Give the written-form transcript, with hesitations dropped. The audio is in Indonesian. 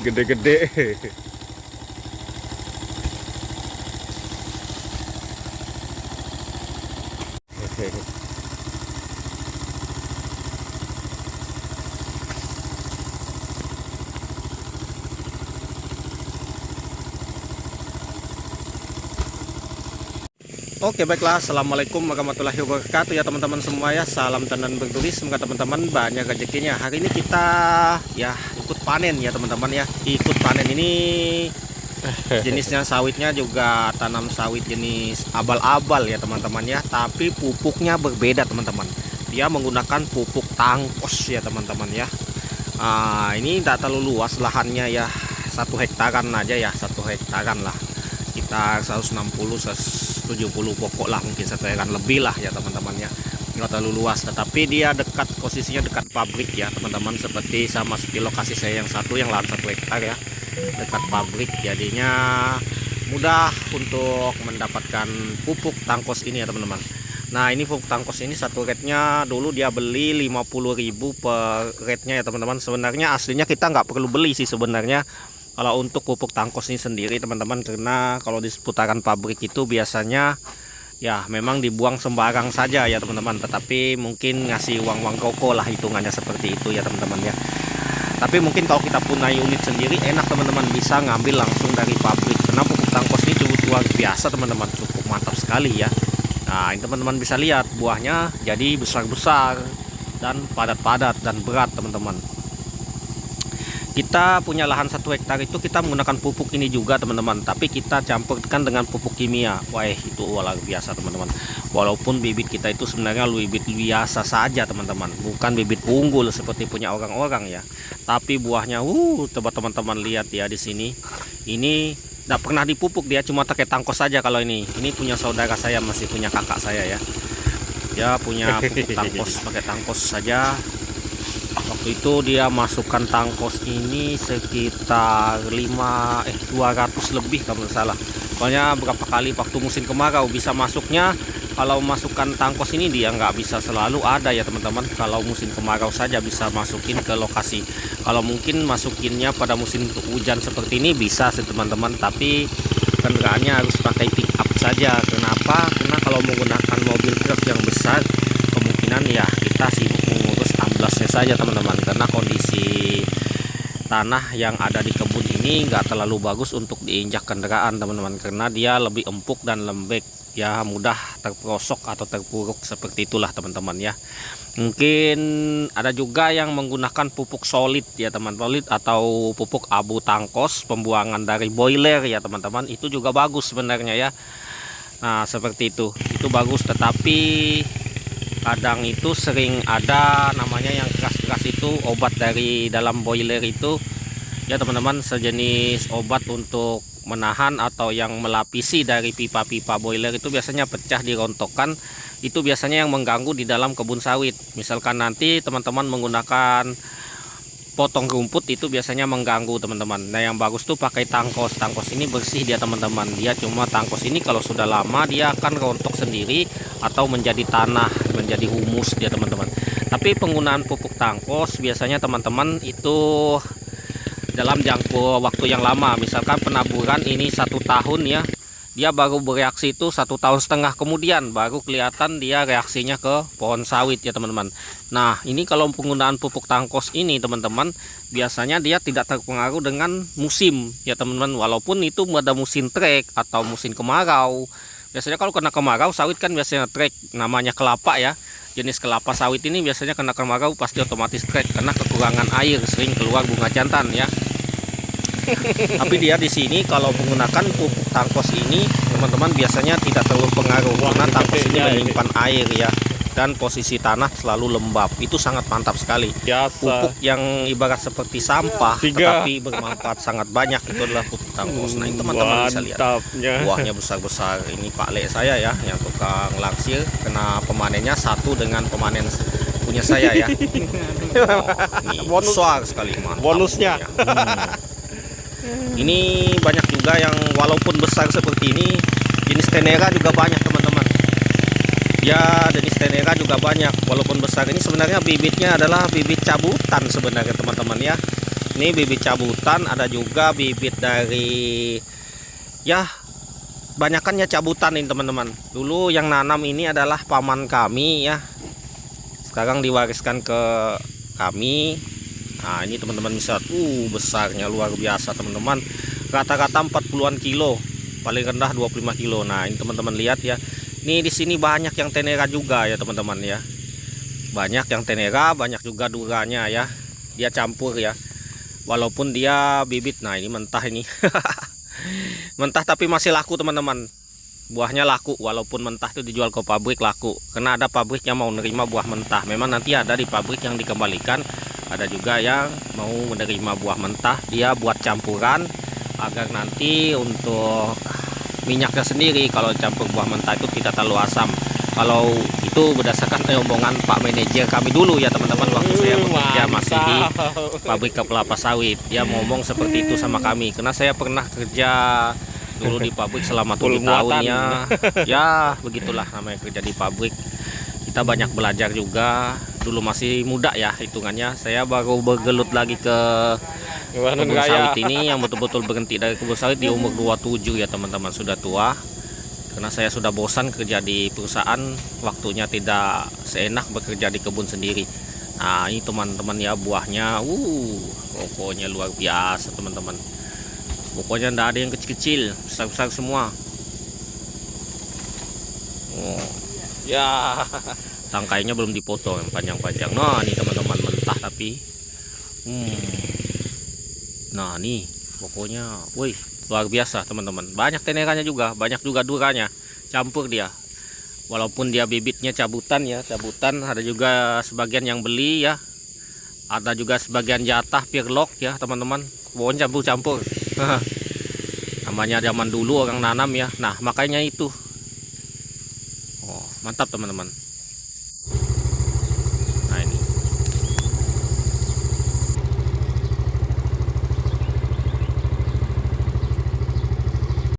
gede-gede. Oke, baiklah, assalamualaikum warahmatullahi wabarakatuh ya teman-teman semua ya. Salam tandan berduri, semoga teman-teman banyak rezekinya. Hari ini kita ya ikut panen ya teman-teman ya. Ikut panen ini jenisnya sawitnya juga tanam sawit jenis abal-abal ya teman-teman ya. Tapi pupuknya berbeda teman-teman. Dia menggunakan pupuk tangkos ya teman-teman ya. Ini tidak terlalu luas lahannya ya, 1 hektaran aja ya, 1 hektaran lah. Kita 160-170 pokok lah, mungkin 1 hektar lebih lah ya teman-teman ya. Nggak terlalu luas, tetapi dia dekat, posisinya dekat pabrik ya teman-teman, seperti sama seperti lokasi saya yang satu, yang lahan 1 hektar ya, dekat pabrik. Jadinya mudah untuk mendapatkan pupuk tangkos ini ya teman-teman. Nah, ini pupuk tangkos ini satu rate-nya dulu dia beli 50.000 per rate-nya ya teman-teman. Sebenarnya aslinya kita nggak perlu beli sih sebenarnya kalau untuk pupuk tangkos ini sendiri teman-teman, karena kalau di seputaran pabrik itu biasanya ya memang dibuang sembarang saja ya teman-teman, tetapi mungkin ngasih uang koko lah, hitungannya seperti itu ya teman-teman ya. Tapi mungkin kalau kita punya unit sendiri enak teman-teman, bisa ngambil langsung dari pabrik, karena pupuk tangkos ini cukup luar biasa teman-teman, cukup mantap sekali ya. Nah, ini teman-teman bisa lihat buahnya jadi besar-besar dan padat-padat dan berat teman-teman. Kita punya lahan 1 hektar itu kita menggunakan pupuk ini juga teman-teman, tapi kita campurkan dengan pupuk kimia. Wah, itu luar biasa teman-teman. Walaupun bibit kita itu sebenarnya bibit biasa saja teman-teman, bukan bibit unggul seperti punya orang-orang ya. Tapi buahnya coba teman-teman lihat ya di sini. Ini tidak pernah dipupuk, dia cuma pakai tangkos saja. Kalau ini punya saudara saya, masih punya kakak saya ya. Dia punya pupuk tangkos, pakai tangkos saja. Waktu itu dia masukkan tangkos ini sekitar 200 lebih kalau tidak salah. Pokoknya berapa kali waktu musim kemarau bisa masuknya. Kalau masukkan tangkos ini dia nggak bisa selalu ada ya teman-teman. Kalau musim kemarau saja bisa masukin ke lokasi. Kalau mungkin masukinnya pada musim hujan seperti ini bisa sih teman-teman, tapi kendaraannya harus pakai pick up saja. Kenapa? Karena kalau menggunakan mobil truk yang besar, kemungkinan ya kita sibuk mengurus amblasnya saja teman-teman, karena kondisi tanah yang ada di kebun ini nggak terlalu bagus untuk diinjak kendaraan teman-teman, karena dia lebih empuk dan lembek ya, mudah terperosok atau terpuruk seperti itulah teman-teman ya. Mungkin ada juga yang menggunakan pupuk solid ya teman-teman, atau pupuk abu tangkos pembuangan dari boiler ya teman-teman. Itu juga bagus sebenarnya ya. Nah, seperti itu bagus, tetapi kadang itu sering ada namanya yang keras-keras itu obat dari dalam boiler itu ya teman-teman, sejenis obat untuk menahan atau yang melapisi dari pipa-pipa boiler itu biasanya pecah, dirontokkan. Itu biasanya yang mengganggu di dalam kebun sawit. Misalkan nanti teman-teman menggunakan potong rumput, itu biasanya mengganggu teman-teman. Nah, yang bagus tuh pakai tangkos. Tangkos ini bersih dia teman-teman. Dia cuma tangkos ini kalau sudah lama dia akan rontok sendiri atau menjadi tanah, menjadi humus dia teman-teman. Tapi penggunaan pupuk tangkos biasanya teman-teman itu dalam jangka waktu yang lama. Misalkan penaburan ini 1 tahun ya, dia baru bereaksi itu 1,5 tahun kemudian baru kelihatan dia reaksinya ke pohon sawit ya teman-teman. Nah, ini kalau penggunaan pupuk tangkos ini teman-teman, biasanya dia tidak terpengaruh dengan musim ya teman-teman, walaupun itu ada musim trek atau musim kemarau. Biasanya kalau kena kemarau sawit kan biasanya trek, namanya kelapa ya, jenis kelapa sawit ini biasanya kena kemarau pasti otomatis trek karena kekurangan air, sering keluar bunga jantan ya. Tapi dia di sini kalau menggunakan pupuk tangkos ini teman-teman biasanya tidak terlalu pengaruh, karena tangkos ini menyimpan air ya, dan posisi tanah selalu lembab. Itu sangat mantap sekali. Pupuk yang ibarat seperti sampah tetapi bermanfaat sangat banyak itu adalah pupuk tangkos. Nah, ini teman-teman bisa lihat buahnya besar-besar. Ini Pak Le saya ya yang tukang langsir, kena pemanennya satu dengan pemanen punya saya ya. Ini besar sekali, mantap bonusnya ya. Ini banyak juga yang walaupun besar seperti ini, jenis tenera juga banyak teman-teman ya. Jenis tenera juga banyak walaupun besar. Ini sebenarnya bibitnya adalah bibit cabutan sebenarnya teman-teman ya. Ini bibit cabutan, ada juga bibit dari ya banyakannya cabutan ini teman-teman. Dulu yang nanam ini adalah paman kami ya. Sekarang diwariskan ke kami. Nah, ini teman-teman bisa besarnya luar biasa teman-teman. Rata-rata 40-an kilo, paling rendah 25 kilo. Nah, ini teman-teman lihat ya. Ini di sini banyak yang tenera juga ya teman-teman ya. Banyak yang tenera, banyak juga duranya ya. Dia campur ya. Walaupun dia bibit. Nah, ini mentah ini. Mentah tapi masih laku teman-teman. Buahnya laku, walaupun mentah itu dijual ke pabrik laku. Karena ada pabrik yang mau menerima buah mentah. Memang nanti ada di pabrik yang dikembalikan. Ada juga yang mau menerima buah mentah. Dia buat campuran agar nanti untuk minyaknya sendiri, kalau campur buah mentah itu tidak terlalu asam. Kalau itu berdasarkan omongan Pak Manajer kami dulu ya teman-teman, waktu saya bekerja masih di pabrik kelapa sawit. Dia ngomong seperti itu sama kami, karena saya pernah kerja dulu di pabrik selama 7 tahun ya. Ya begitulah namanya kerja di pabrik. Kita banyak belajar juga. Dulu masih muda ya hitungannya. Saya baru bergelut lagi ke kebun sawit ini, yang betul-betul berhenti dari kebun sawit di umur 27 ya teman-teman. Sudah tua. Karena saya sudah bosan kerja di perusahaan, waktunya tidak seenak bekerja di kebun sendiri. Nah, ini teman-teman ya buahnya, pokoknya luar biasa teman-teman. Pokoknya tidak ada yang kecil-kecil, besar-besar semua. Oh, ya, tangkainya belum dipotong yang panjang-panjang. Nah, ini teman-teman mentah tapi, nah nih, pokoknya, wih. Luar biasa teman-teman. Banyak teneranya juga, banyak juga duranya, campur dia. Walaupun dia bibitnya cabutan ya, cabutan. Ada juga sebagian yang beli ya. Ada juga sebagian jatah pirlock ya teman-teman. Pokoknya campur-campur. Namanya zaman dulu orang nanam ya. Nah makanya itu. Oh, mantap teman-teman.